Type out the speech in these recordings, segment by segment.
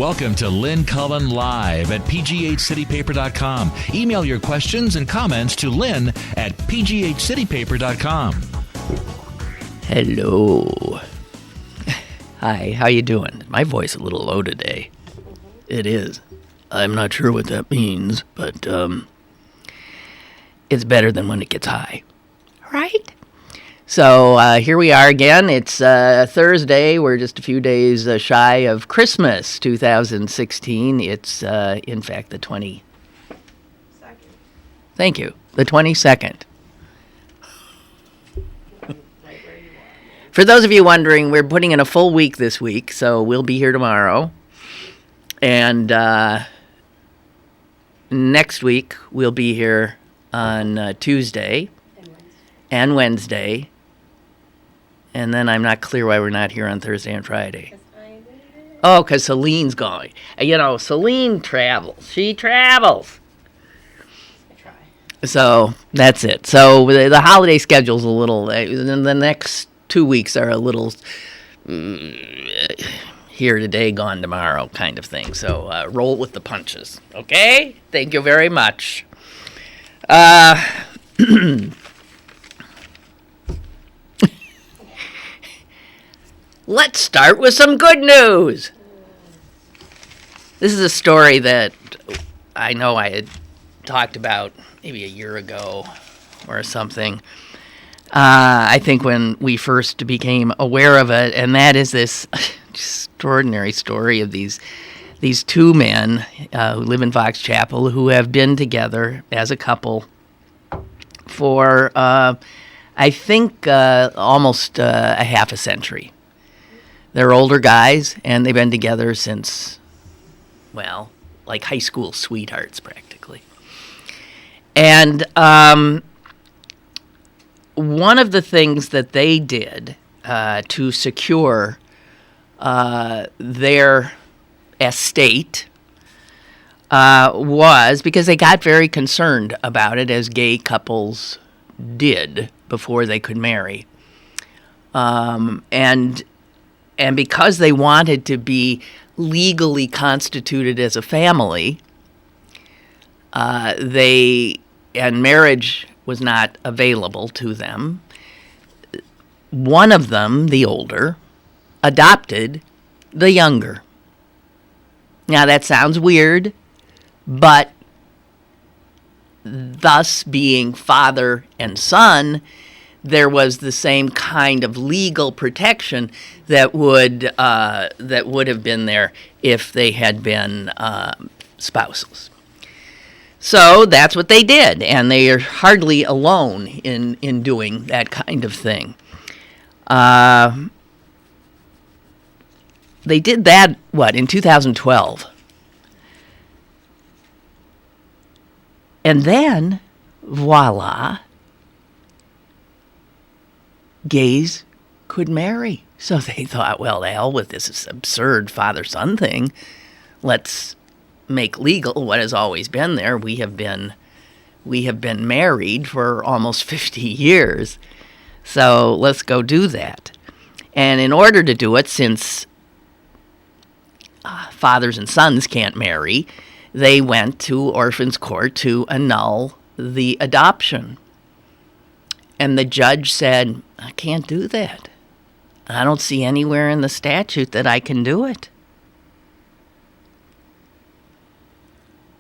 Welcome to Lynn Cullen Live at pghcitypaper.com. Email your questions and comments to Lynn at pghcitypaper.com. Hello. Hi, how you doing? My voice a little low today. It is. I'm not sure what that means, but it's better than when it gets high. Right? So here we are again. It's Thursday. We're just a few days shy of Christmas 2016. It's, in fact, the 22nd. Thank you. The 22nd. For those of you wondering, we're putting in a full week this week, so we'll be here tomorrow. And next week, we'll be here on Tuesday and Wednesday. And then I'm not clear why we're not here on Thursday and Friday. Oh, because Celine's going. You know, Celine travels. She travels. I try. So that's it. So the holiday schedule's a little, the next 2 weeks are a little here today, gone tomorrow kind of thing. So roll with the punches. Okay? Thank you very much. Let's start with some good news. This is a story that I know I had talked about maybe a year ago or something. I think when we first became aware of it, and that is this extraordinary story of these two men who live in Fox Chapel who have been together as a couple for, I think, almost a half a century. They're older guys, and they've been together since, well, like high school sweethearts, practically. And one of the things that they did to secure their estate was because they got very concerned about it, as gay couples did before they could marry. And because they wanted to be legally constituted as a family, and marriage was not available to them. One of them, the older, adopted the younger. Now that sounds weird, but thus being father and son, there was the same kind of legal protection that would have been there if they had been spouses. So that's what they did, and they are hardly alone in doing that kind of thing. They did that, in 2012? And then, voila, gays could marry. So they thought, well, the hell with this absurd father-son thing. Let's make legal what has always been there. We have been married for almost 50 years. So let's go do that. And in order to do it, since fathers and sons can't marry, they went to orphans' court to annul the adoption. And the judge said, I can't do that. I don't see anywhere in the statute that I can do it.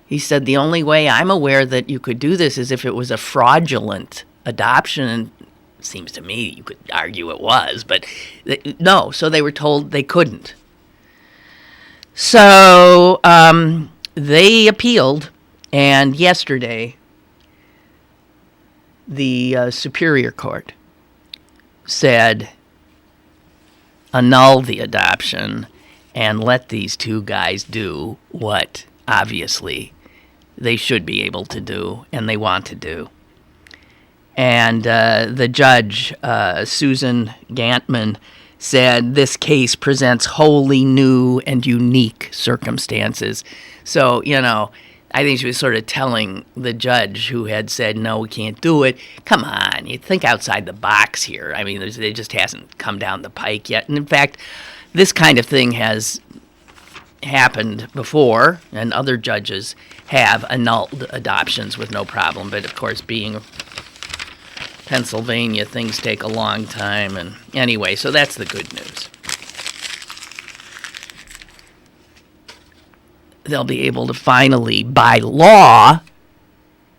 He said, the only way I'm aware that you could do this is if it was a fraudulent adoption. And it seems to me you could argue it was, but no. So they were told they couldn't. So they appealed, and yesterday the Superior Court said annul the adoption and let these two guys do what obviously they should be able to do and they want to do. And the judge, Susan Gantman, said this case presents wholly new and unique circumstances. So, I think she was sort of telling the judge who had said, no, we can't do it, come on, you think outside the box here. I mean, it just hasn't come down the pike yet. And in fact, this kind of thing has happened before, and other judges have annulled adoptions with no problem. But of course, being Pennsylvania, things take a long time. And anyway, so that's the good news. They'll be able to finally, by law,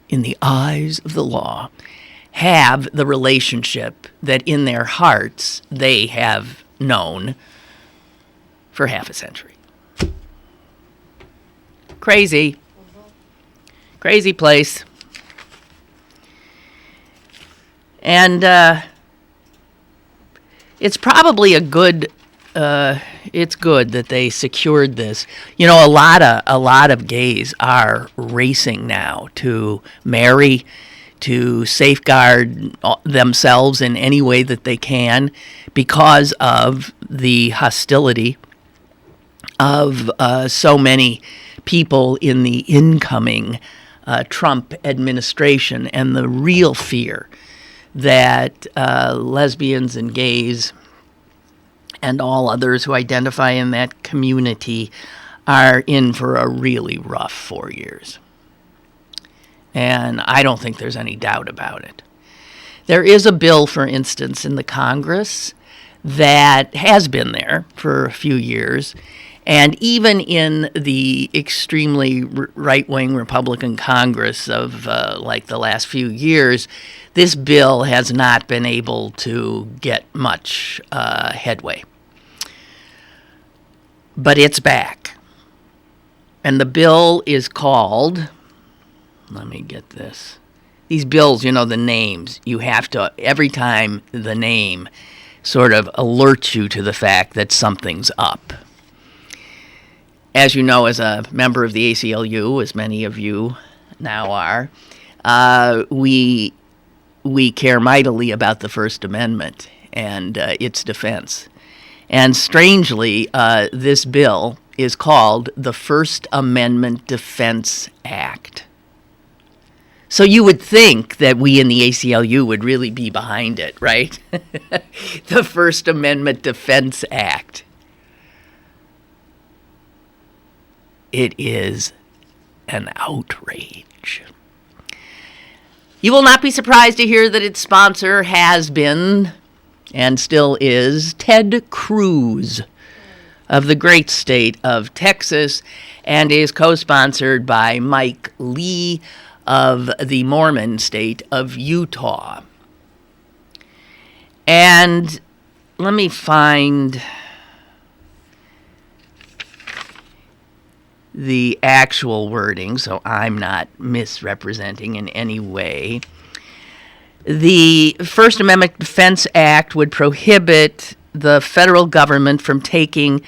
in the eyes of the law, have the relationship that in their hearts they have known for half a century. Crazy. Crazy place. And it's probably it's good that they secured this. You know, a lot of gays are racing now to marry, to safeguard themselves in any way that they can because of the hostility of so many people in the incoming Trump administration, and the real fear that lesbians and gays and all others who identify in that community are in for a really rough 4 years. And I don't think there's any doubt about it. There is a bill, for instance, in the Congress that has been there for a few years, and even in the extremely right-wing Republican Congress of like the last few years, this bill has not been able to get much headway. But it's back. And the bill is called, let me get this. These bills, you know, the names, you have to, every time the name sort of alerts you to the fact that something's up. As you know, as a member of the ACLU, as many of you now are, we care mightily about the First Amendment and its defense. And strangely, this bill is called the First Amendment Defense Act. So you would think that we in the ACLU would really be behind it, right? The First Amendment Defense Act. It is an outrage. You will not be surprised to hear that its sponsor has been, and still is, Ted Cruz of the great state of Texas, and is co-sponsored by Mike Lee of the Mormon state of Utah. And let me find the actual wording so I'm not misrepresenting in any way. The First Amendment Defense Act would prohibit the federal government from taking,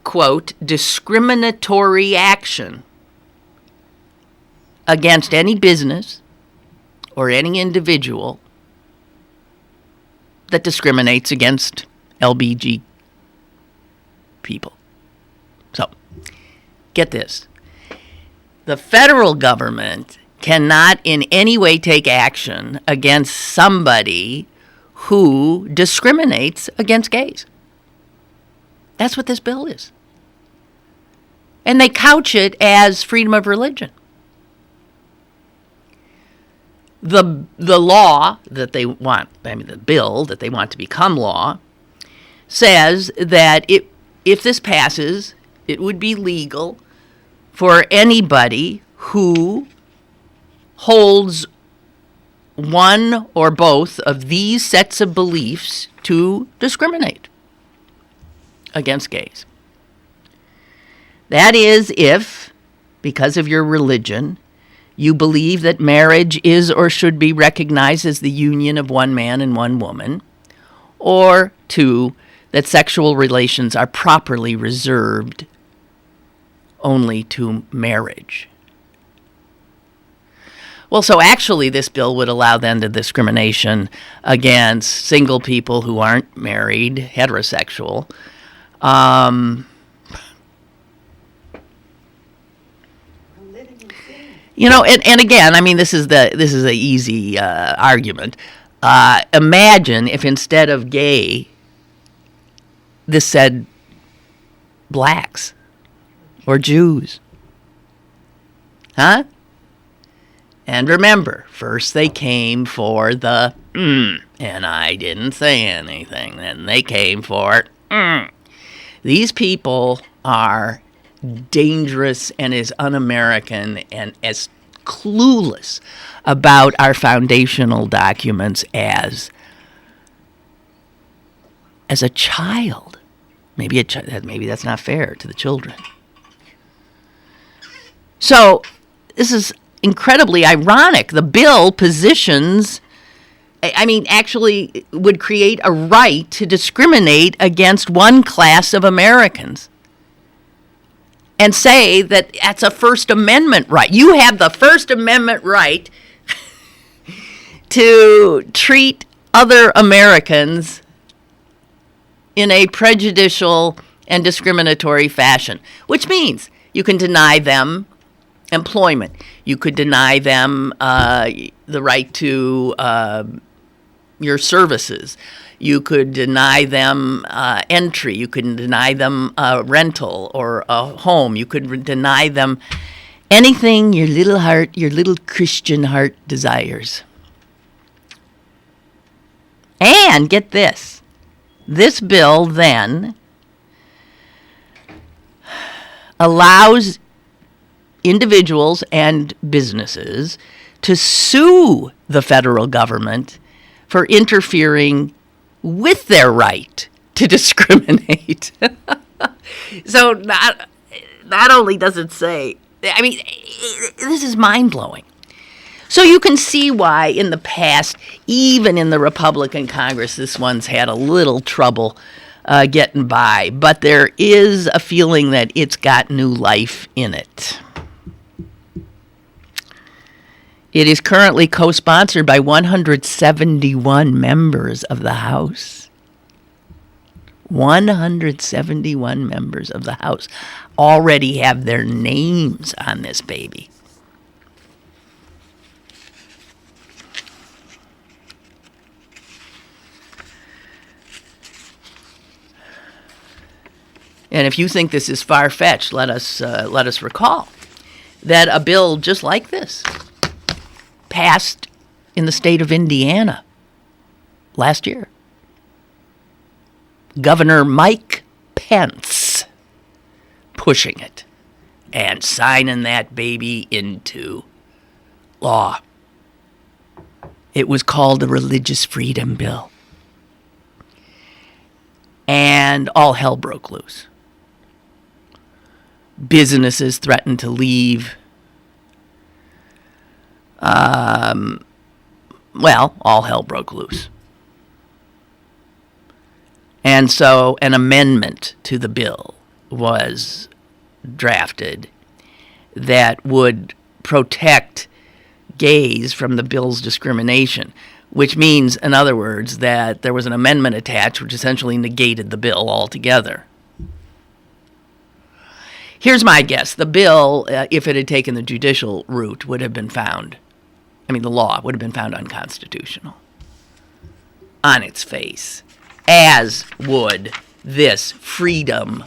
quote, discriminatory action against any business or any individual that discriminates against LBG people. So, get this. The federal government cannot in any way take action against somebody who discriminates against gays. That's what this bill is. And they couch it as freedom of religion. The law that they want, the bill that they want to become law, says that if this passes, it would be legal for anybody who holds one or both of these sets of beliefs to discriminate against gays. That is if, because of your religion, you believe that marriage is or should be recognized as the union of one man and one woman, or two, that sexual relations are properly reserved only to marriage. Well, so actually this bill would allow then the discrimination against single people who aren't married, heterosexual. You know, and again, I mean, this is a easy argument. Imagine if instead of gay, this said blacks or Jews. Huh? And remember, first they came for the and I didn't say anything. Then they came for These people are dangerous and as un-American and as clueless about our foundational documents as a child. Maybe that's not fair to the children. So this is incredibly ironic. The bill positions, actually would create a right to discriminate against one class of Americans and say that that's a First Amendment right. You have the First Amendment right to treat other Americans in a prejudicial and discriminatory fashion, which means you can deny them employment. You could deny them the right to your services. You could deny them entry. You could deny them rental or a home. You could deny them anything your little Christian heart desires. And get this. This bill then allows individuals and businesses to sue the federal government for interfering with their right to discriminate. So not only does it say, this is mind-blowing. So you can see why in the past, even in the Republican Congress, this one's had a little trouble getting by. But there is a feeling that it's got new life in it. It is currently co-sponsored by 171 members of the House. 171 members of the House already have their names on this baby. And if you think this is far-fetched, let us recall that a bill just like this passed in the state of Indiana last year. Governor Mike Pence pushing it and signing that baby into law. It was called the Religious Freedom Bill. And all hell broke loose. Businesses threatened to leave. All hell broke loose. And so an amendment to the bill was drafted that would protect gays from the bill's discrimination, which means, in other words, that there was an amendment attached which essentially negated the bill altogether. Here's my guess. The bill, if it had taken the judicial route, would have been found, the law would have been found unconstitutional on its face, as would this freedom.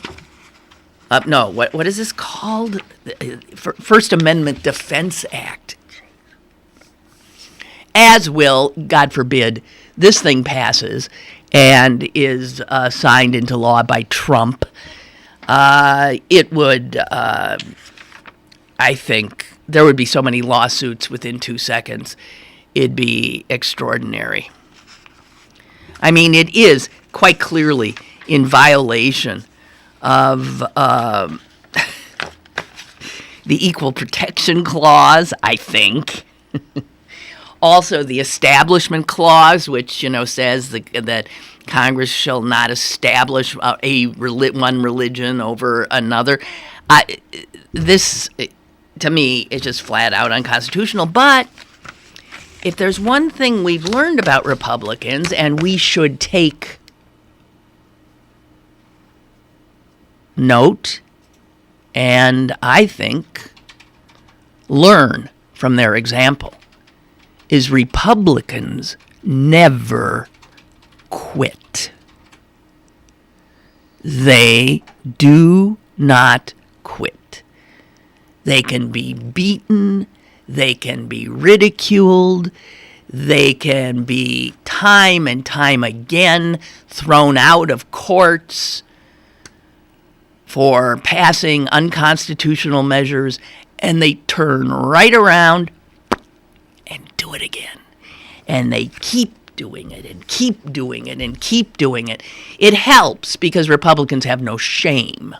What is this called? First Amendment Defense Act. As will, God forbid, this thing passes and is signed into law by Trump. It would, I think, there would be so many lawsuits within 2 seconds. It'd be extraordinary. It is quite clearly in violation of the Equal Protection Clause, I think. Also, the Establishment Clause, which, says that Congress shall not establish one religion over another. This, to me, is just flat out unconstitutional. But if there's one thing we've learned about Republicans, and we should take note and, I think, learn from their example, is Republicans never quit. They do not quit. They can be beaten. They can be ridiculed. They can be time and time again thrown out of courts for passing unconstitutional measures, and they turn right around and do it again. And they keep doing it and keep doing it and keep doing it. It helps because Republicans have no shame.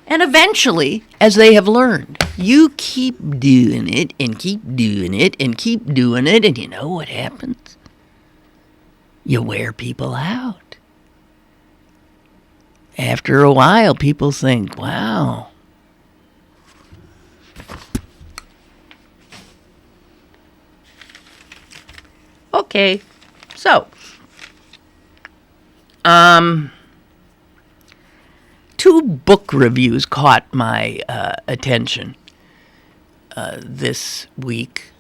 And eventually, as they have learned, you keep doing it and keep doing it and keep doing it, and you know what happens? You wear people out. After a while, people think, wow. Okay, so, two book reviews caught my attention this week.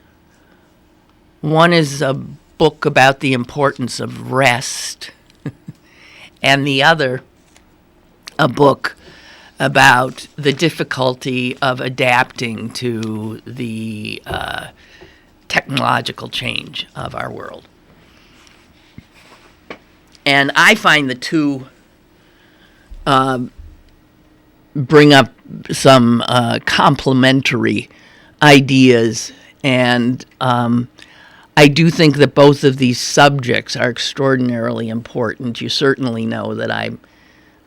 One is a book about the importance of rest, and the other, a book about the difficulty of adapting to the technological change of our world. And I find the two bring up some complementary ideas, and I do think that both of these subjects are extraordinarily important. You certainly know that I'm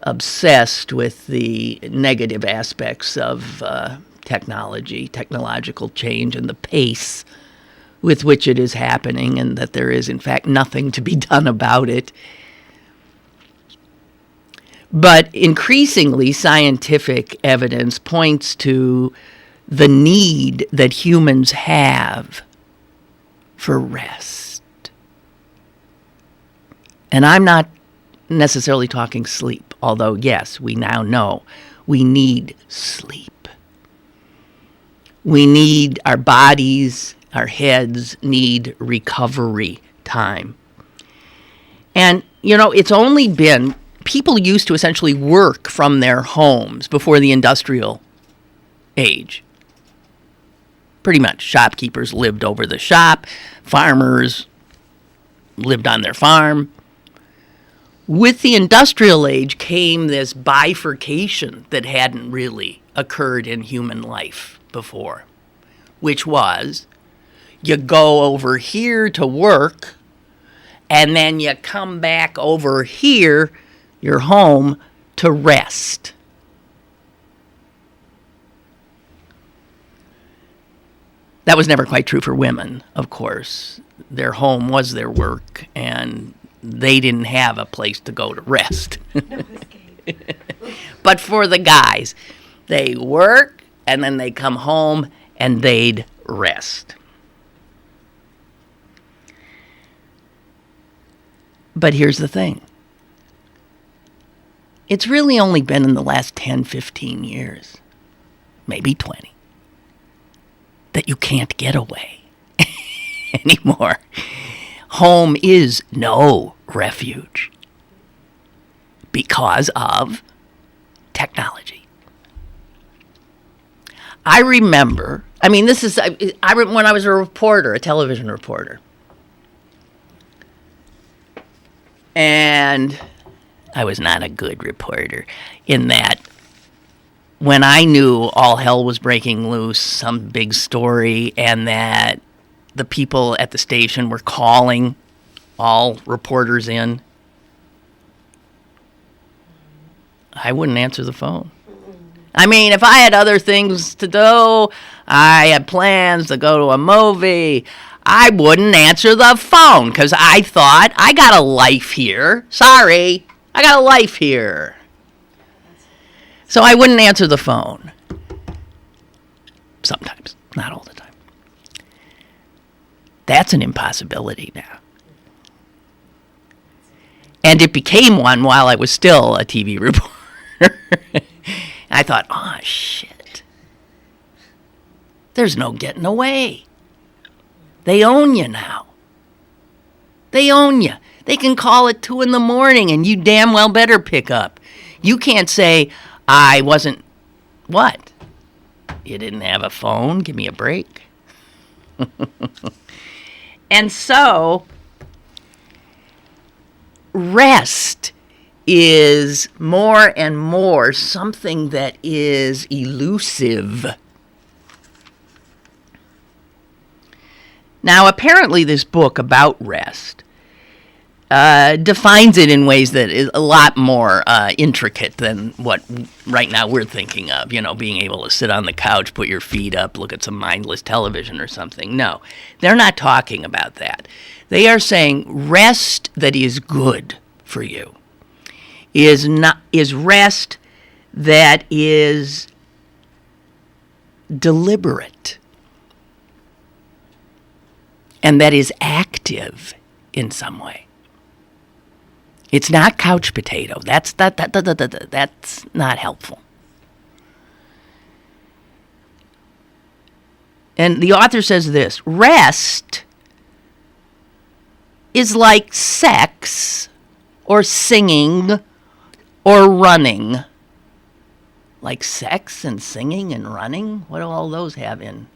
obsessed with the negative aspects of technology, technological change, and the pace with which it is happening, and that there is, in fact, nothing to be done about it. But increasingly, scientific evidence points to the need that humans have for rest. And I'm not necessarily talking sleep, although, yes, we now know we need sleep. We need our bodies, our heads need recovery time. And, you know, it's only been, people used to essentially work from their homes before the industrial age. Pretty much. Shopkeepers lived over the shop. Farmers lived on their farm. With the industrial age came this bifurcation that hadn't really occurred in human life before, which was you go over here to work, and then you come back over here, your home, to rest. That was never quite true for women, of course. Their home was their work, and they didn't have a place to go to rest. But for the guys, they work, and then they come home, and they'd rest. But here's the thing. It's really only been in the last 10, 15 years, maybe 20, that you can't get away anymore. Home is no refuge because of technology. I remember, when I was a reporter, a television reporter, and I was not a good reporter in that when I knew all hell was breaking loose, some big story, and that the people at the station were calling all reporters in, I wouldn't answer the phone. I mean, if I had other things to do, I had plans to go to a movie, I wouldn't answer the phone because I thought, I got a life here. Sorry, I got a life here. So I wouldn't answer the phone. Sometimes, not all the time. That's an impossibility now. And it became one while I was still a TV reporter. I thought, oh, shit. There's no getting away. They own you now. They own you. They can call at 2 in the morning and you damn well better pick up. You can't say, I wasn't, what? You didn't have a phone? Give me a break. And so, rest is more and more something that is elusive. Now, apparently this book about rest defines it in ways that is a lot more intricate than what right now we're thinking of, being able to sit on the couch, put your feet up, look at some mindless television or something. No, they're not talking about that. They are saying rest that is good for you is rest that is deliberate and that is active in some way. It's not couch potato. That's not helpful. And the author says this: rest is like sex or singing or running. Like sex and singing and running? What do all those have in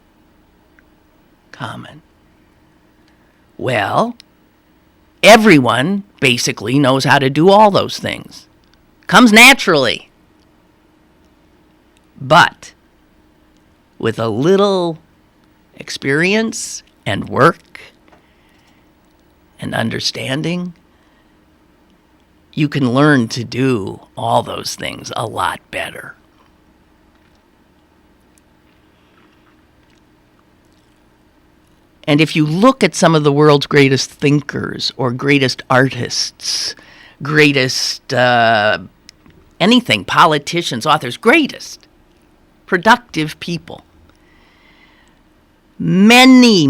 common? Well, everyone basically knows how to do all those things. Comes naturally. But with a little experience and work and understanding, you can learn to do all those things a lot better. And if you look at some of the world's greatest thinkers or greatest artists, greatest anything, politicians, authors, greatest productive people, many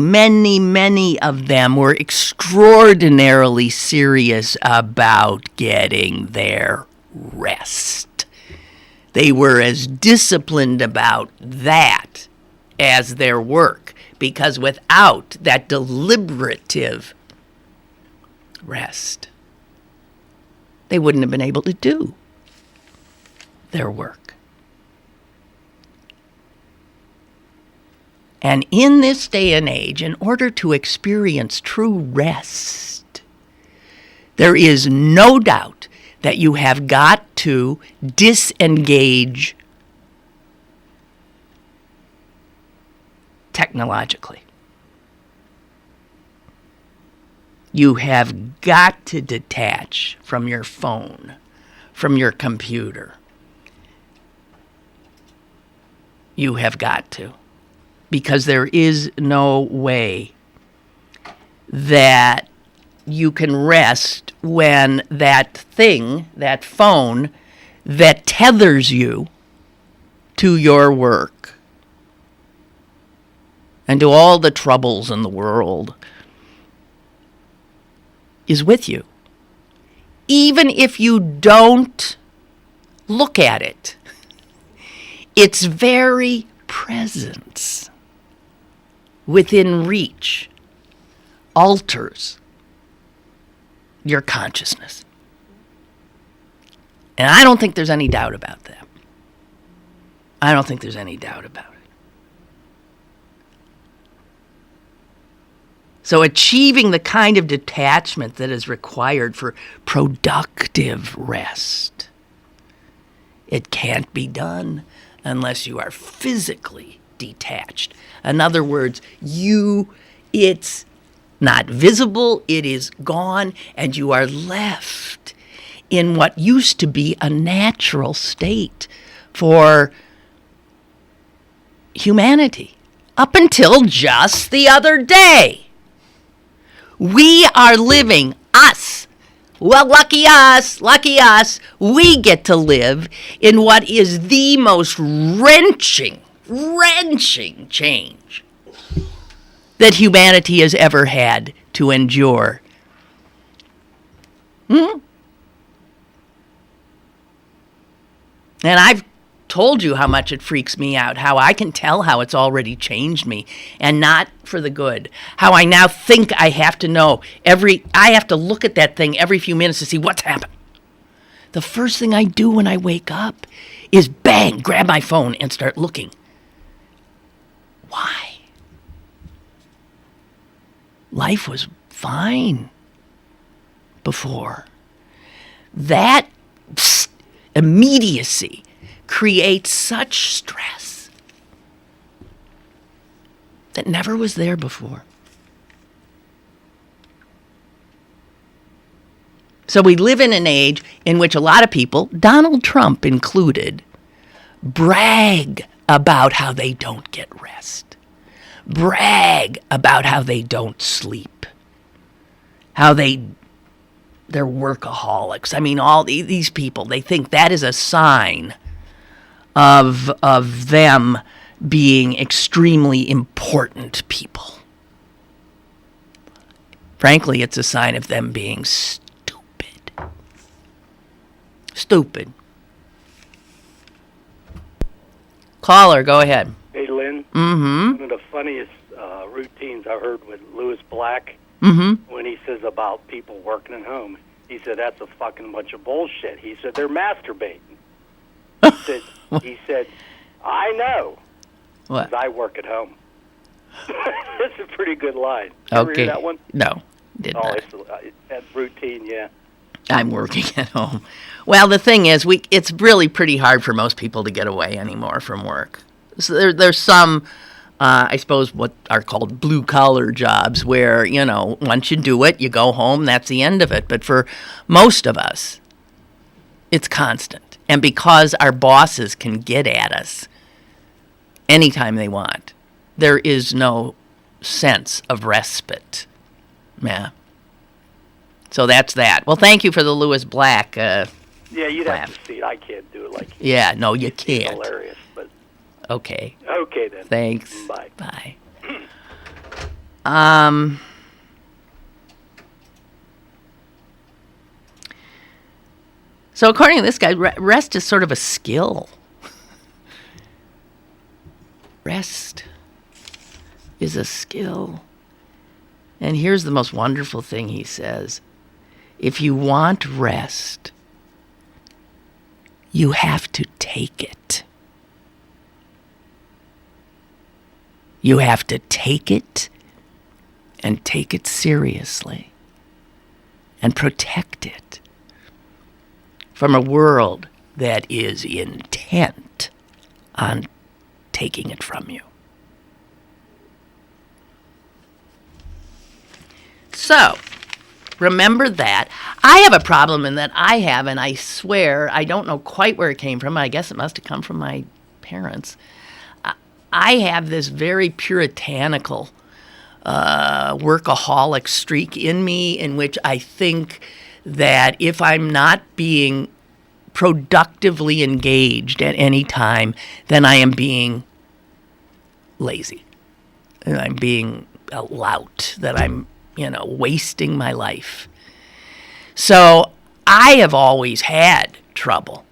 of them were extraordinarily serious about getting their rest. They were as disciplined about that as their work, because without that deliberative rest, they wouldn't have been able to do their work. And in this day and age, in order to experience true rest, there is no doubt that you have got to disengage technologically. You have got to detach from your phone, from your computer. You have got to. Because there is no way that you can rest when that thing, that phone, that tethers you to your work and to all the troubles in the world is with you. Even if you don't look at it, its very presence within reach alters your consciousness. And I don't think there's any doubt about that. I don't think there's any doubt about it. So achieving the kind of detachment that is required for productive rest, it can't be done unless you are physically detached. In other words, it's not visible, it is gone, and you are left in what used to be a natural state for humanity up until just the other day. We are living, us, well, lucky us, we get to live in what is the most wrenching change that humanity has ever had to endure. And I've told you how much it freaks me out, how I can tell how it's already changed me, and not for the good. How I now think I have to know I have to look at that thing every few minutes to see what's happened. The first thing I do when I wake up is bang, grab my phone and start looking. Why? Life was fine before. That immediacy creates such stress that never was there before. So we live in an age in which a lot of people, Donald Trump included, brag about how they don't get rest, brag about how they don't sleep, how they're workaholics. I mean, all these people, they think that is a sign of them being extremely important people. Frankly, it's a sign of them being stupid. Stupid. Caller, go ahead. Hey, Lynn. Mm-hmm. One of the funniest routines I heard with Lewis Black when he says about people working at home. He said, that's a fucking bunch of bullshit. He said, they're masturbating. He said, I know. What? 'Cause I work at home. That's a pretty good line. You ever hear that one? No, did not. It's that routine, yeah. I'm working at home. Well, the thing is, it's really pretty hard for most people to get away anymore from work. So there's some, I suppose, what are called blue-collar jobs where, once you do it, you go home, that's the end of it. But for most of us, it's constant. And because our bosses can get at us anytime they want, there is no sense of respite. Yeah. So that's that. Well, thank you for the Lewis Black Yeah, you'd laugh. have to see it. I can't do it like Yeah, no, you it's can't. hilarious, but Okay. okay then. Thanks. Bye. Bye. So according to this guy, rest is sort of a skill. Rest is a skill. And here's the most wonderful thing he says. If you want rest, you have to take it. You have to take it and take it seriously and protect it from a world that is intent on taking it from you. So, remember that. I have a problem in that and I swear, I don't know quite where it came from. I guess it must have come from my parents. I have this very puritanical workaholic streak in me in which I think that if I'm not being productively engaged at any time, then I am being lazy. And I'm being a lout, that I'm wasting my life. So I have always had trouble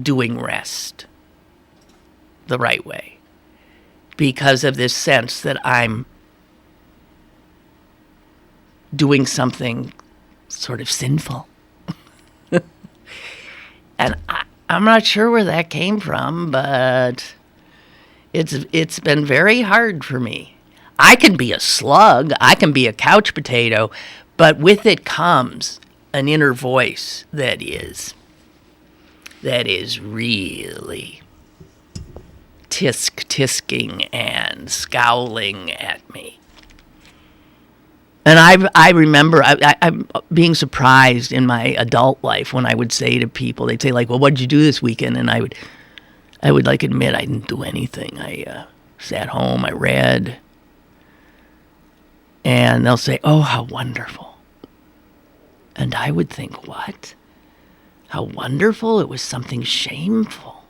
doing rest the right way because of this sense that I'm doing something sort of sinful. And I'm not sure where that came from, but it's been very hard for me. I can be a slug, I can be a couch potato, but with it comes an inner voice that is really tisking and scowling at me. And I remember I'm being surprised in my adult life when I would say to people, they'd say like, well, what did you do this weekend? And I would like admit I didn't do anything. I sat home, I read. And they'll say, oh, how wonderful. And I would think, what? How wonderful? It was something shameful.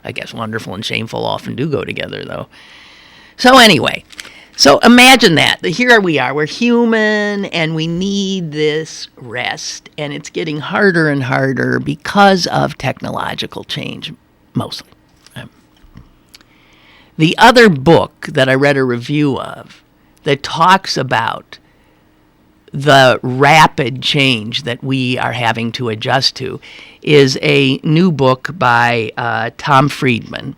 I guess wonderful and shameful often do go together, though. So anyway, So imagine that. Here we are. We're human and we need this rest, and it's getting harder and harder because of technological change, mostly. The other book that I read a review of that talks about the rapid change that we are having to adjust to is a new book by Tom Friedman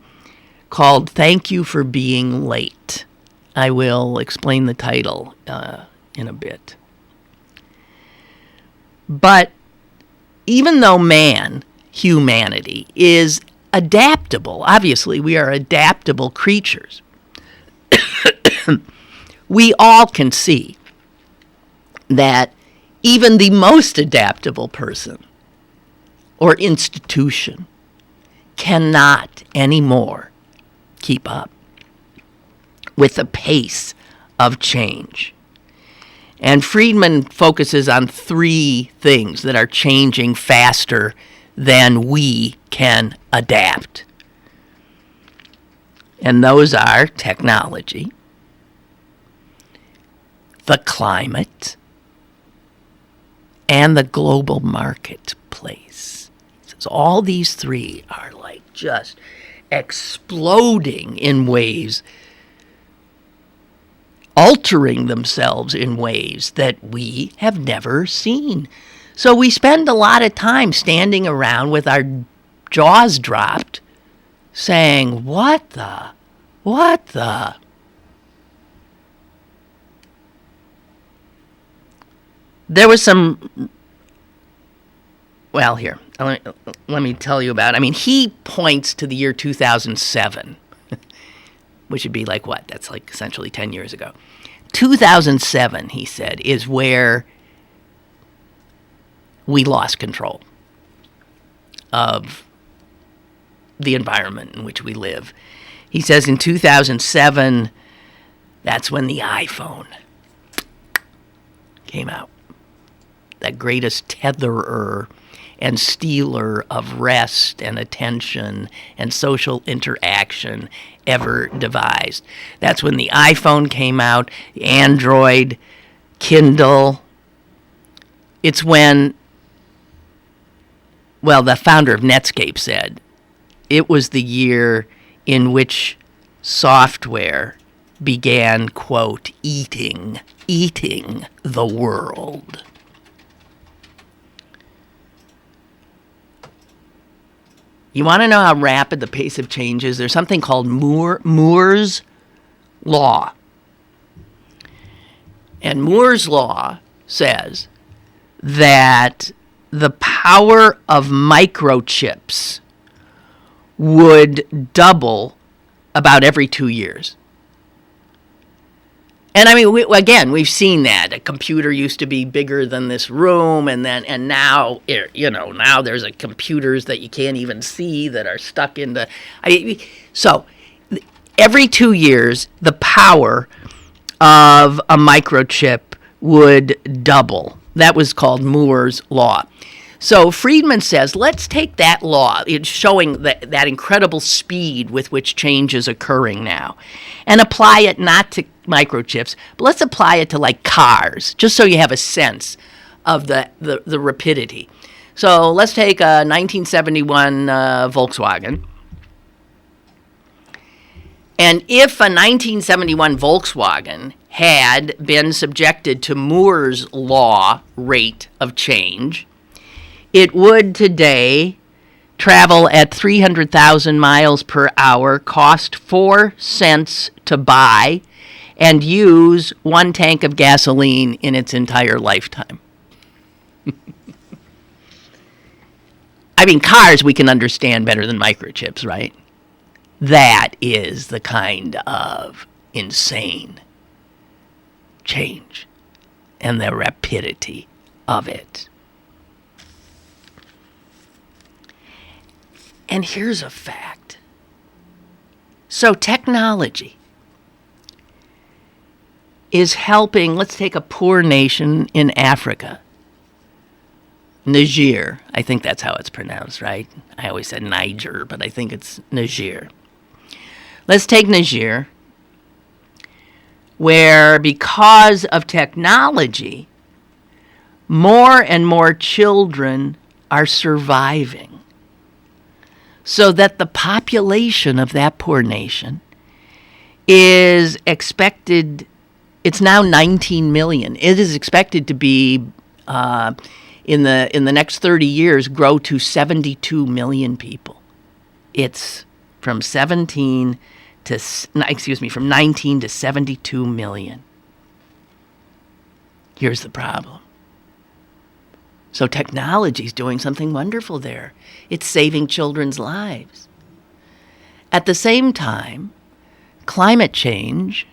called Thank You for Being Late. I will explain the title in a bit. But even though humanity, is adaptable, obviously we are adaptable creatures, we all can see that even the most adaptable person or institution cannot anymore keep up with the pace of change. And Friedman focuses on three things that are changing faster than we can adapt. And those are technology, the climate, and the global marketplace. So all these three are like just exploding in ways, altering themselves in ways that we have never seen. So we spend a lot of time standing around with our jaws dropped saying, what the? There was some, well, here, let me tell you about it. I mean, he points to the year 2007, which would be like what? That's like essentially 10 years ago. 2007, he said, is where we lost control of the environment in which we live. He says in 2007, that's when the iPhone came out. That greatest tetherer and stealer of rest and attention and social interaction ever devised. That's when the iPhone came out, the Android, Kindle. It's when, well, the founder of Netscape said it was the year in which software began, quote, eating the world. You want to know how rapid the pace of change is? There's something called Moore's Law. And Moore's Law says that the power of microchips would double about every 2 years. And I mean, we've seen that. A computer used to be bigger than this room, and now, now there's computers that you can't even see that are stuck into. So every 2 years, the power of a microchip would double. That was called Moore's Law. So Friedman says, let's take that law, it's showing that incredible speed with which change is occurring now, and apply it not to microchips, but let's apply it to like cars, just so you have a sense of the rapidity. So let's take a 1971 Volkswagen. And if a 1971 Volkswagen had been subjected to Moore's Law rate of change, it would today travel at 300,000 miles per hour, cost 4 cents to buy, and use 1 tank of gasoline in its entire lifetime. I mean, cars we can understand better than microchips, right? That is the kind of insane change and the rapidity of it. And here's a fact. So technology is helping, let's take a poor nation in Africa, Niger. I think that's how it's pronounced, right? I always said Niger, but I think it's Niger. Let's take Niger, where because of technology, more and more children are surviving, so that the population of that poor nation is expected, it's now 19 million. It is expected to be, in the next 30 years, grow to 72 million people. It's from 19 to 72 million. Here's the problem. So technology is doing something wonderful there. It's saving children's lives. At the same time, climate change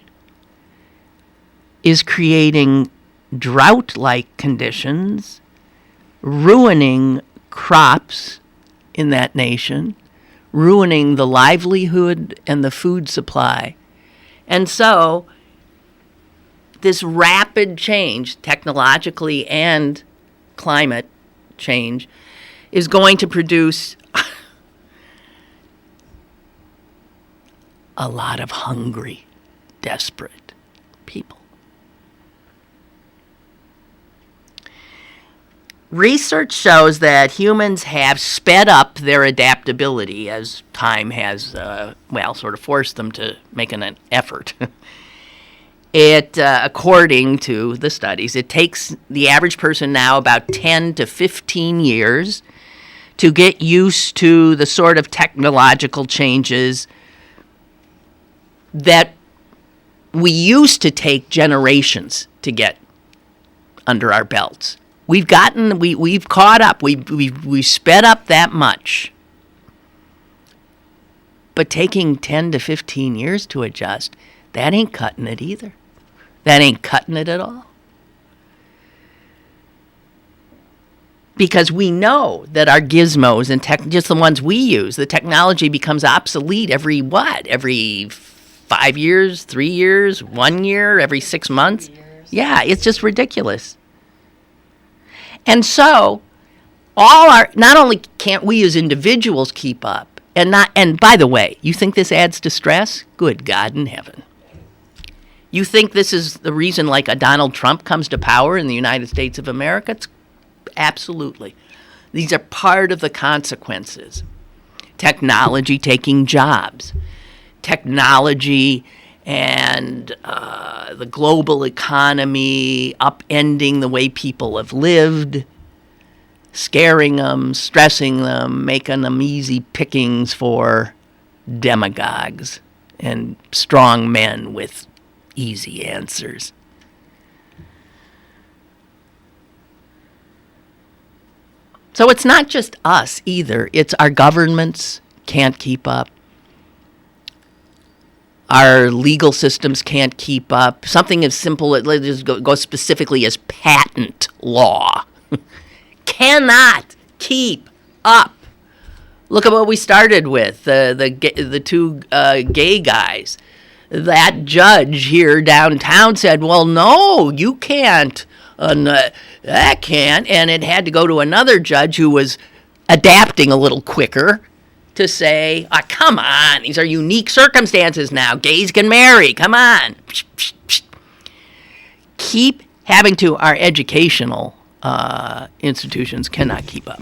is creating drought-like conditions, ruining crops in that nation, ruining the livelihood and the food supply. And so this rapid change, technologically and climate change, is going to produce a lot of hungry, desperate people. Research shows that humans have sped up their adaptability as time has, sort of forced them to make an effort. According to the studies, it takes the average person now about 10 to 15 years to get used to the sort of technological changes that we used to take generations to get under our belts. We've caught up. We've sped up that much. But taking 10 to 15 years to adjust, that ain't cutting it either. That ain't cutting it at all. Because we know that our gizmos and just the ones we use, the technology becomes obsolete every 5 years, 3 years, 1 year, every 6 months? Yeah, it's just ridiculous. And so, not only can't we as individuals keep up, and by the way, you think this adds to stress? Good God in heaven. You think this is the reason, like, a Donald Trump comes to power in the United States of America? Absolutely. These are part of the consequences. Technology taking jobs. Technology and the global economy upending the way people have lived, scaring them, stressing them, making them easy pickings for demagogues and strong men with easy answers. So it's not just us either. It's our governments can't keep up. Our legal systems can't keep up. Something as simple as, let's just go specifically as patent law, cannot keep up. Look at what we started with, the two gay guys. That judge here downtown said, well, no, you can't. That can't. And it had to go to another judge who was adapting a little quicker to say, come on, these are unique circumstances now. Gays can marry. Come on. Keep having to. Our educational institutions cannot keep up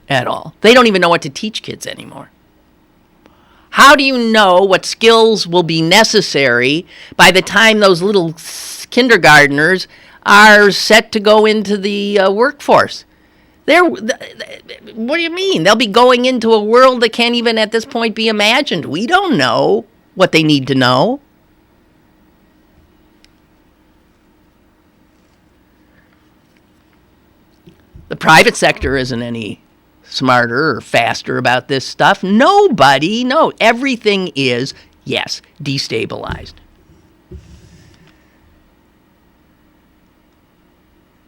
at all. They don't even know what to teach kids anymore. How do you know what skills will be necessary by the time those little kindergartners are set to go into the workforce? What do you mean? They'll be going into a world that can't even at this point be imagined. We don't know what they need to know. The private sector isn't any smarter or faster about this stuff. Nobody knows. Everything is, yes, destabilized.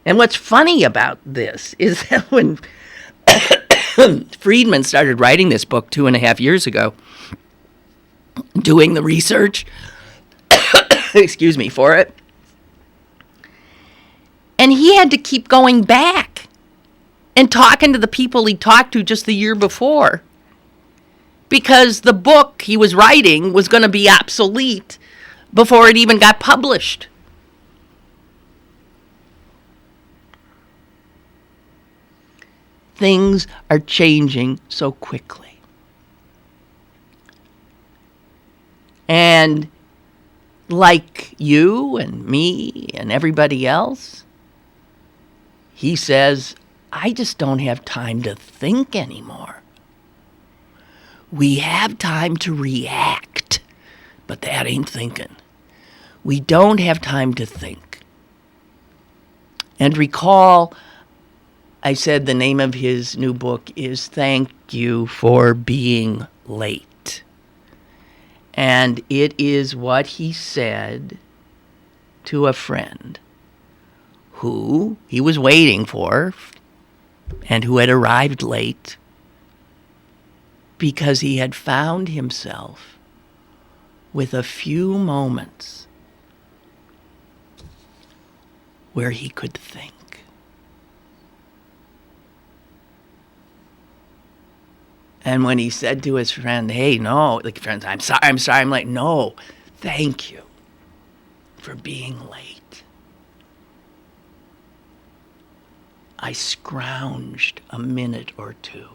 And what's funny about this is that when Friedman started writing this book 2.5 years ago, doing the research, for it, and he had to keep going back and talking to the people he talked to just the year before, because the book he was writing was going to be obsolete before it even got published. Things are changing so quickly. And like you and me and everybody else, he says, I just don't have time to think anymore. We have time to react, but that ain't thinking. We don't have time to think. And recall, I said the name of his new book is Thank You for Being Late. And it is what he said to a friend who he was waiting for and who had arrived late because he had found himself with a few moments where he could think. And when he said to his friend, hey, no, like, friends, I'm sorry, I'm late. No, thank you for being late. I scrounged a minute or two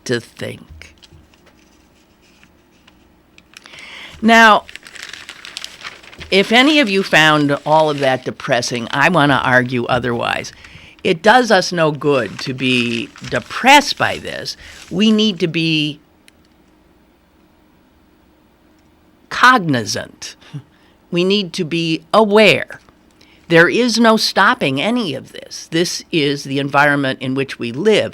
to think. Now, if any of you found all of that depressing, I want to argue otherwise. It does us no good to be depressed by this. We need to be cognizant. We need to be aware. There is no stopping any of this. This is the environment in which we live.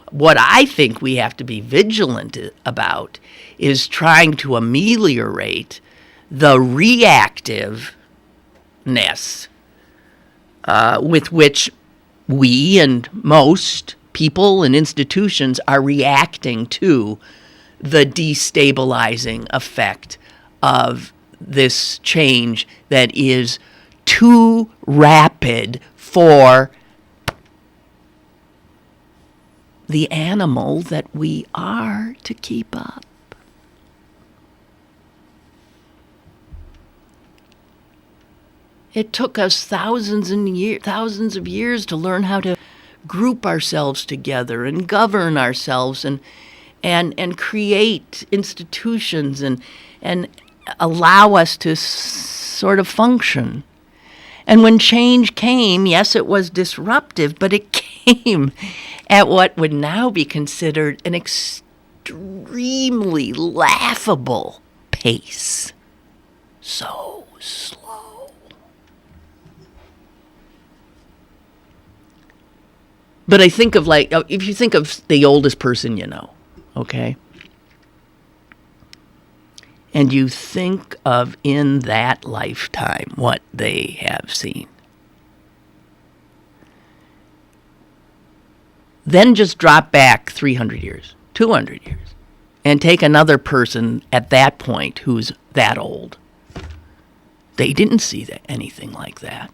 What I think we have to be vigilant about is trying to ameliorate the reactiveness with which we and most people and institutions are reacting to the destabilizing effect of this change that is too rapid for the animal that we are to keep up. It took us thousands of years to learn how to group ourselves together and govern ourselves and create institutions and allow us to sort of function. And when change came, yes, it was disruptive, but it came at what would now be considered an extremely laughable pace. So slow. But I think of, like, if you think of the oldest person you know, okay? And you think of in that lifetime what they have seen. Then just drop back 300 years, 200 years, and take another person at that point who's that old. They didn't see anything like that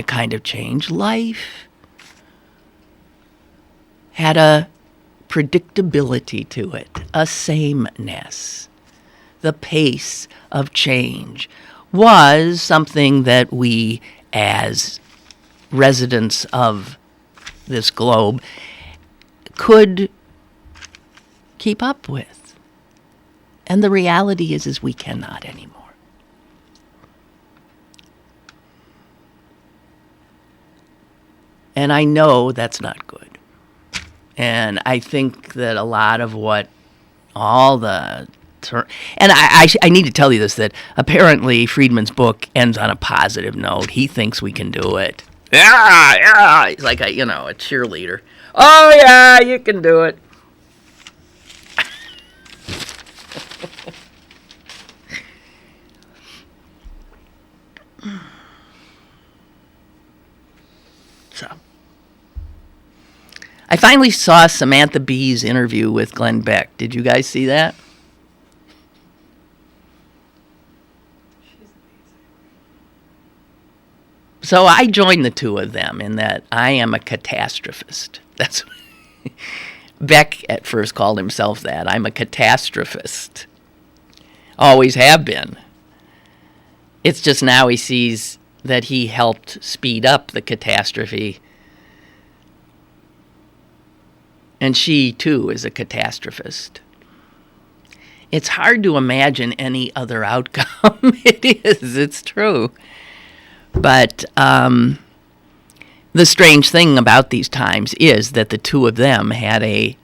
kind of change. Life had a predictability to it, a sameness. The pace of change was something that we, as residents of this globe, could keep up with. And the reality is we cannot anymore. And I know that's not good. And I think that a lot of what all the... And I need to tell you this, that apparently Friedman's book ends on a positive note. He thinks we can do it. Yeah. He's like a cheerleader. Oh, yeah, you can do it. So, I finally saw Samantha Bee's interview with Glenn Beck. Did you guys see that? So I joined the two of them in that I am a catastrophist. That's Beck at first called himself that. I'm a catastrophist. always have been. It's just now he sees that he helped speed up the catastrophe. And she, too, is a catastrophist. It's hard to imagine any other outcome. It is. It's true. But the strange thing about these times is that the two of them had a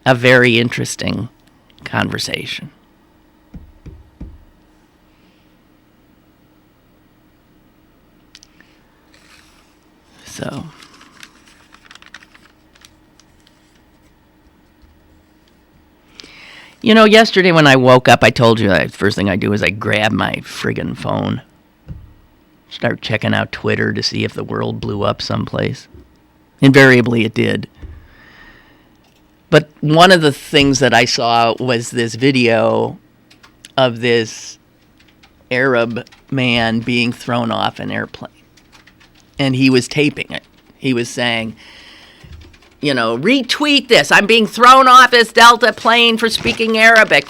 very interesting conversation. So, yesterday when I woke up, I told you the first thing I do is I grab my friggin' phone. Start checking out Twitter to see if the world blew up someplace. Invariably it did. But one of the things that I saw was this video of this Arab man being thrown off an airplane. And he was taping it. He was saying, retweet this. I'm being thrown off this Delta plane for speaking Arabic.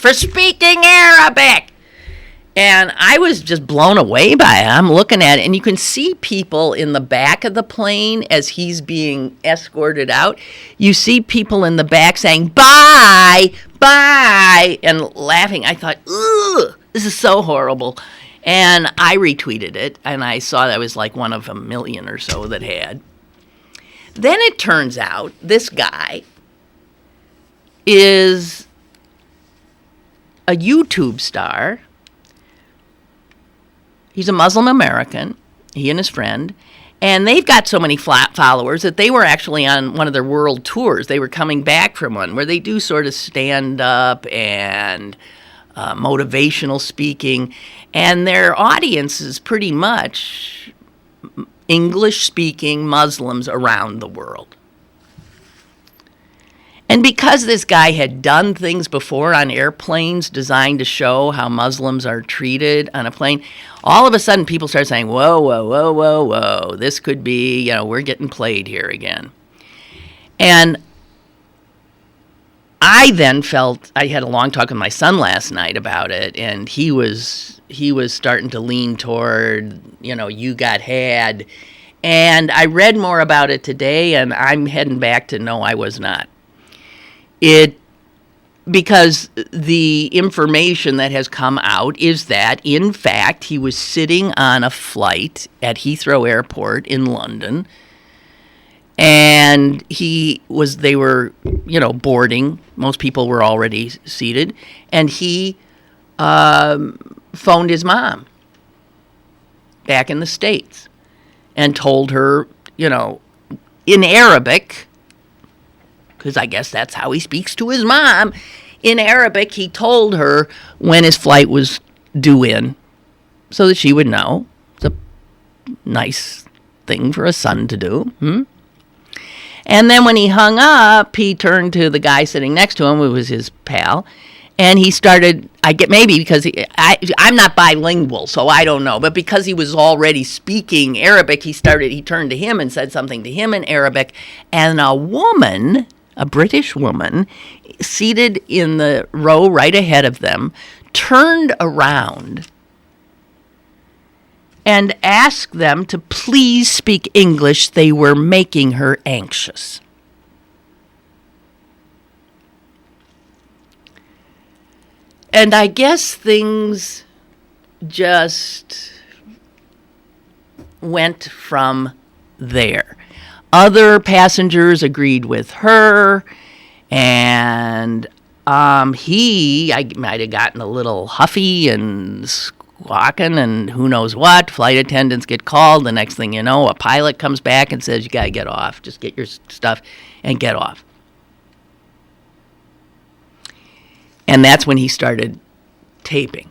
And I was just blown away by it. I'm looking at it, and you can see people in the back of the plane as he's being escorted out. You see people in the back saying, bye, and laughing. I thought, ugh, this is so horrible. And I retweeted it, and I saw that was like one of a million or so that had. Then it turns out this guy is a YouTube star. He's a Muslim American, he and his friend, and they've got so many followers that they were actually on one of their world tours. They were coming back from one where they do sort of stand-up and motivational speaking, and their audience is pretty much English-speaking Muslims around the world. And because this guy had done things before on airplanes designed to show how Muslims are treated on a plane, all of a sudden people start saying, whoa, this could be, we're getting played here again. And I then felt, I had a long talk with my son last night about it, and he was starting to lean toward, you got had. And I read more about it today, and I'm heading back to no, I was not. Because the information that has come out is that, in fact, he was sitting on a flight at Heathrow Airport in London, and they were, boarding. Most people were already seated, and he phoned his mom back in the States and told her, in Arabic, because I guess that's how he speaks to his mom. In Arabic, he told her when his flight was due in so that she would know. It's a nice thing for a son to do. And then when he hung up, he turned to the guy sitting next to him, who was his pal, and he started, because I'm not bilingual, so I don't know, but because he was already speaking Arabic, he turned to him and said something to him in Arabic, and a British woman, seated in the row right ahead of them, turned around and asked them to please speak English. They were making her anxious. And I guess things just went from there. Other passengers agreed with her, and I might have gotten a little huffy and squawking and who knows what. Flight attendants get called. The next thing you know, a pilot comes back and says, you got to get off. Just get your stuff and get off. And that's when he started taping.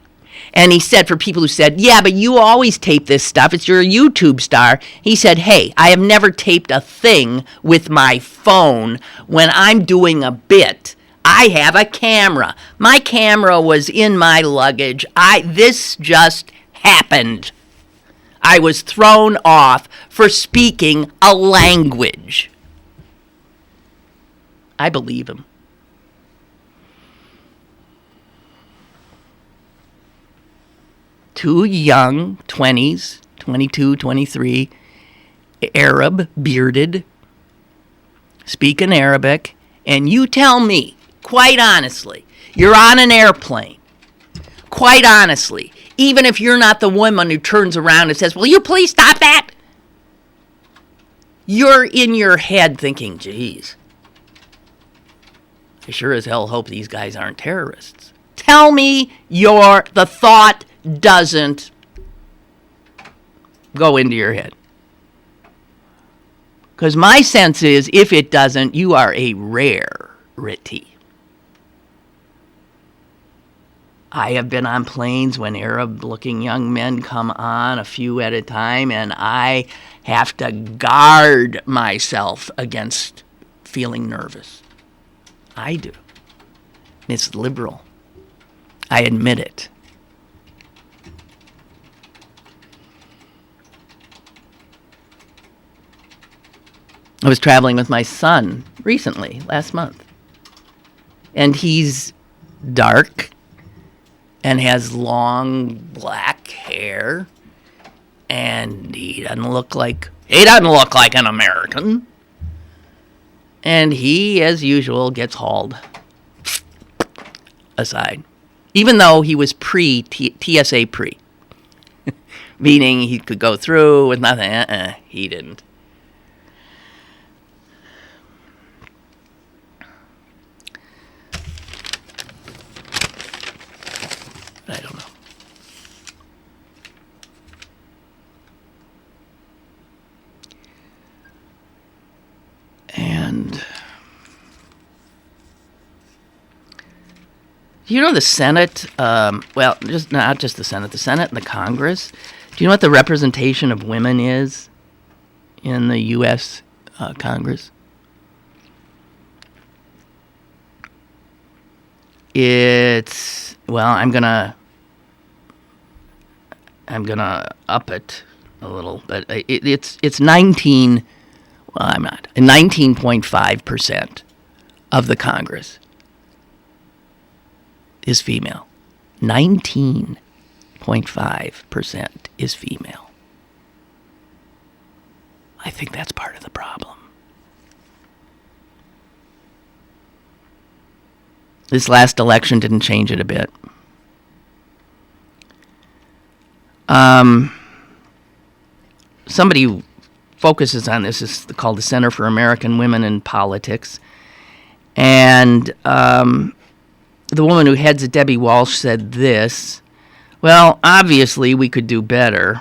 And he said, for people who said, yeah, but you always tape this stuff. You're a YouTube star. He said, hey, I have never taped a thing with my phone when I'm doing a bit. I have a camera. My camera was in my luggage. This just happened. I was thrown off for speaking a language. I believe him. two young 20s, 22, 23, Arab, bearded, speaking Arabic, and you tell me, quite honestly, you're on an airplane, quite honestly, even if you're not the woman who turns around and says, will you please stop that? You're in your head thinking, geez, I sure as hell hope these guys aren't terrorists. Tell me the thought doesn't go into your head. Because my sense is, if it doesn't, you are a rarity. I have been on planes when Arab-looking young men come on, a few at a time, and I have to guard myself against feeling nervous. I do. It's liberal. I admit it. I was traveling with my son recently, last month. And he's dark and has long black hair. And he doesn't look like an American. And he, as usual, gets hauled aside. Even though he was TSA pre. Meaning he could go through with nothing. He didn't. I don't know. And you know the Senate, well, just not just the Senate and the Congress. Do you know what the representation of women is in the U.S. Congress? It's, well, I'm gonna up it a little, but it's 19.5% of the Congress is female. 19.5% is female. I think that's part of the problem. This last election didn't change it a bit. Somebody who focuses on this is called the Center for American Women in Politics. And the woman who heads it, Debbie Walsh, said this: well, obviously we could do better.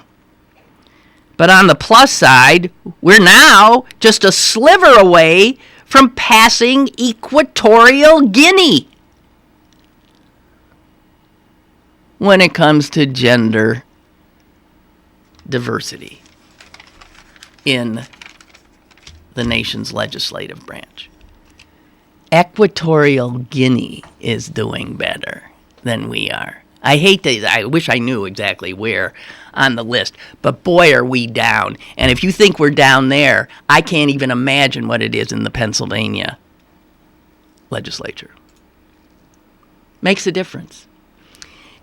But on the plus side, we're now just a sliver away from passing Equatorial Guinea when it comes to gender diversity in the nation's legislative branch. Equatorial Guinea is doing better than we are. I wish I knew exactly where on the list, but boy, are we down. And if you think we're down there, I can't even imagine what it is in the Pennsylvania legislature. Makes a difference.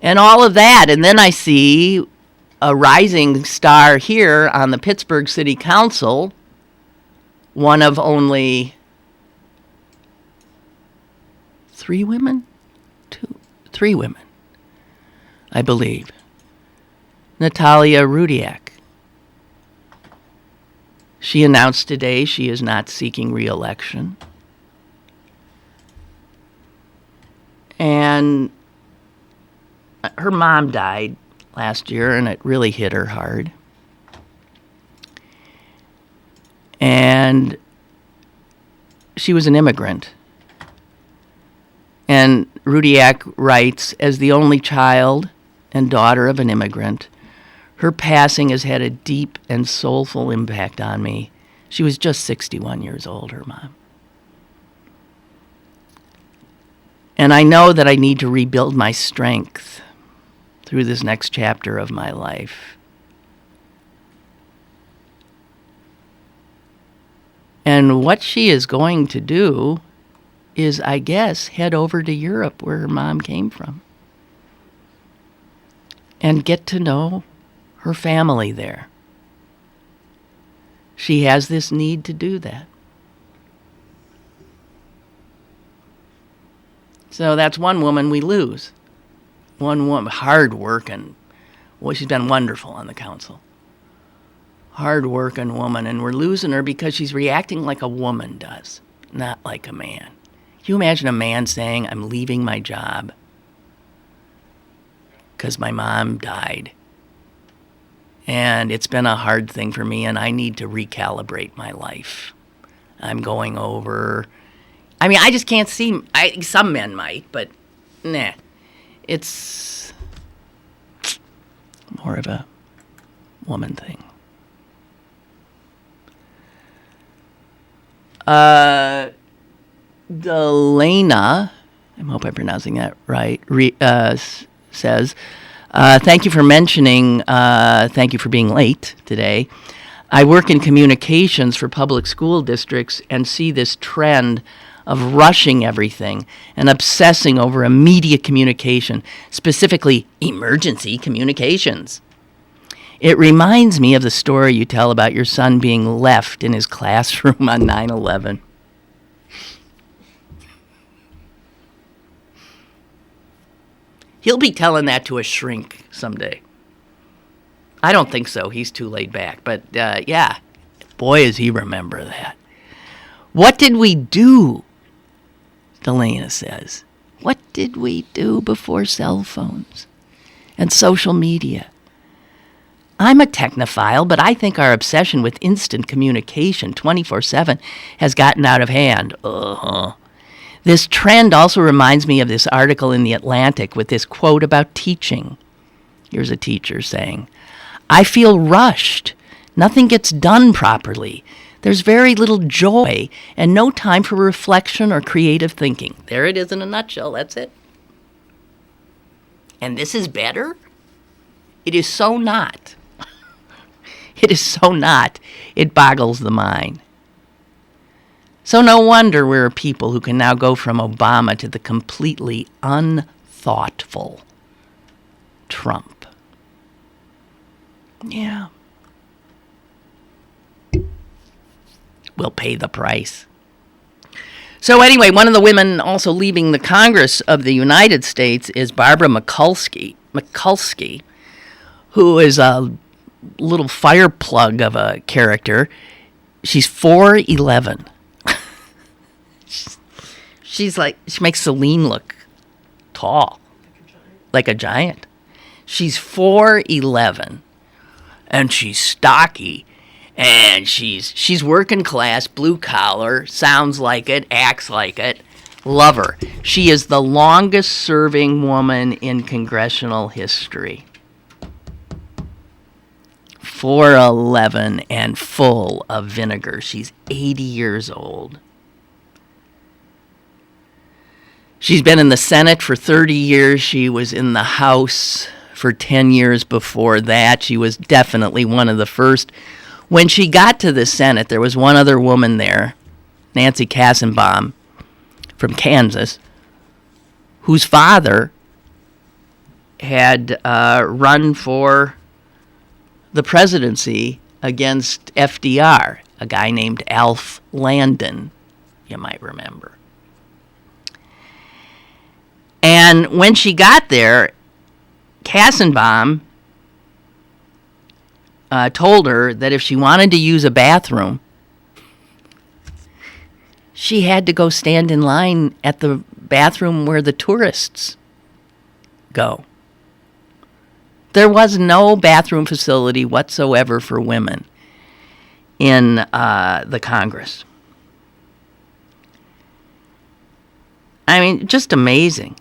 And all of that, and then I see a rising star here on the Pittsburgh City Council, one of only three women, I believe. Natalia Rudiak. She announced today she is not seeking re-election. And her mom died last year, and it really hit her hard. And she was an immigrant. And Rudiak writes, as the only child and daughter of an immigrant, her passing has had a deep and soulful impact on me. She was just 61 years old, her mom. And I know that I need to rebuild my strength through this next chapter of my life. And what she is going to do is, I guess, head over to Europe where her mom came from. and get to know her family there. She has this need to do that. So that's one woman we lose. One woman, hard working. Well, she's been wonderful on the council. Hard working woman, and we're losing her because she's reacting like a woman does, not like a man. Can you imagine a man saying, I'm leaving my job because my mom died, and it's been a hard thing for me, and I need to recalibrate my life. I'm going over. I mean, I just can't see. Some men might, but nah. It's more of a woman thing. Delana, I hope I'm pronouncing that right, says, thank you for mentioning, thank you for being late today. I work in communications for public school districts and see this trend of rushing everything and obsessing over immediate communication, specifically emergency communications. It reminds me of the story you tell about your son being left in his classroom on 9/11. He'll be telling that to a shrink someday. I don't think so. He's too laid back. But, yeah, boy, does he remember that. What did we do? Delana says. What did we do before cell phones and social media? I'm a technophile, but I think our obsession with instant communication 24/7 has gotten out of hand. This trend also reminds me of this article in The Atlantic with this quote about teaching. Here's a teacher saying, I feel rushed. Nothing gets done properly. There's very little joy and no time for reflection or creative thinking. There it is in a nutshell. That's it. And this is better? It is so not. It is so not. It boggles the mind. So no wonder we're people who can now go from Obama to the completely unthoughtful Trump. Yeah. We'll pay the price. So anyway, one of the women also leaving the Congress of the United States is Barbara Mikulski, who is a little fire plug of a character. She's 4'11". She's like, she makes Celine look tall, like a giant. She's 4'11", and she's stocky, and she's working class, blue collar, sounds like it, acts like it. Love her. She is the longest serving woman in congressional history. 4'11" and full of vinegar. She's 80 years old. She's been in the Senate for 30 years. She was in the House for 10 years before that. She was definitely one of the first. When she got to the Senate, there was one other woman there, Nancy Kassenbaum from Kansas, whose father had run for the presidency against FDR, a guy named Alf Landon, you might remember. And when she got there, Kassenbaum told her that if she wanted to use a bathroom, she had to go stand in line at the bathroom where the tourists go. There was no bathroom facility whatsoever for women in the Congress. I mean, just amazing.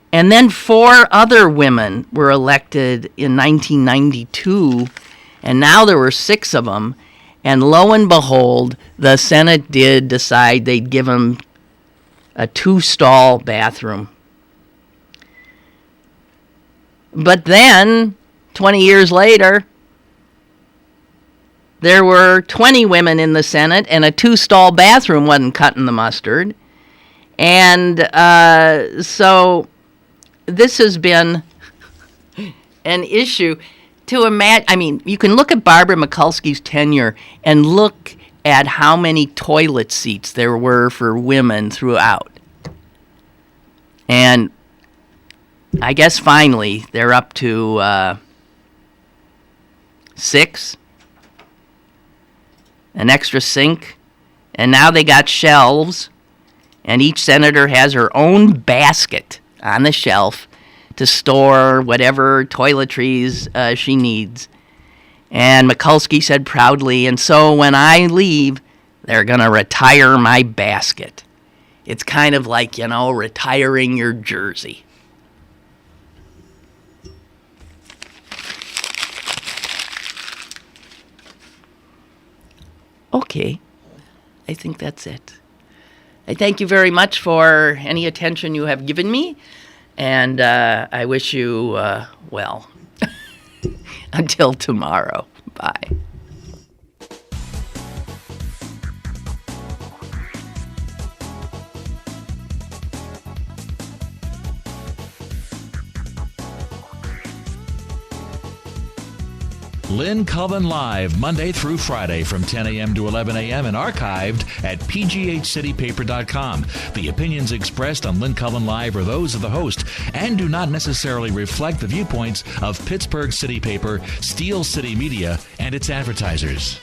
And then 4 other women were elected in 1992, and now there were 6 of them. And lo and behold, the Senate did decide they'd give them a 2-stall bathroom. But then, 20 years later, there were 20 women in the Senate, and a 2-stall bathroom wasn't cutting the mustard. And so this has been an issue to imagine. I mean, you can look at Barbara Mikulski's tenure and look at how many toilet seats there were for women throughout. And I guess finally they're up to 6, an extra sink, and now they got shelves, and each senator has her own basket on the shelf to store whatever toiletries she needs. And Mikulski said proudly, and so when I leave, they're going to retire my basket. It's kind of like, retiring your jersey. Okay, I think that's it. I thank you very much for any attention you have given me, and I wish you well. Until tomorrow. Bye. Lynn Cullen Live, Monday through Friday from 10 a.m. to 11 a.m. and archived at pghcitypaper.com. The opinions expressed on Lynn Cullen Live are those of the host and do not necessarily reflect the viewpoints of Pittsburgh City Paper, Steel City Media, and its advertisers.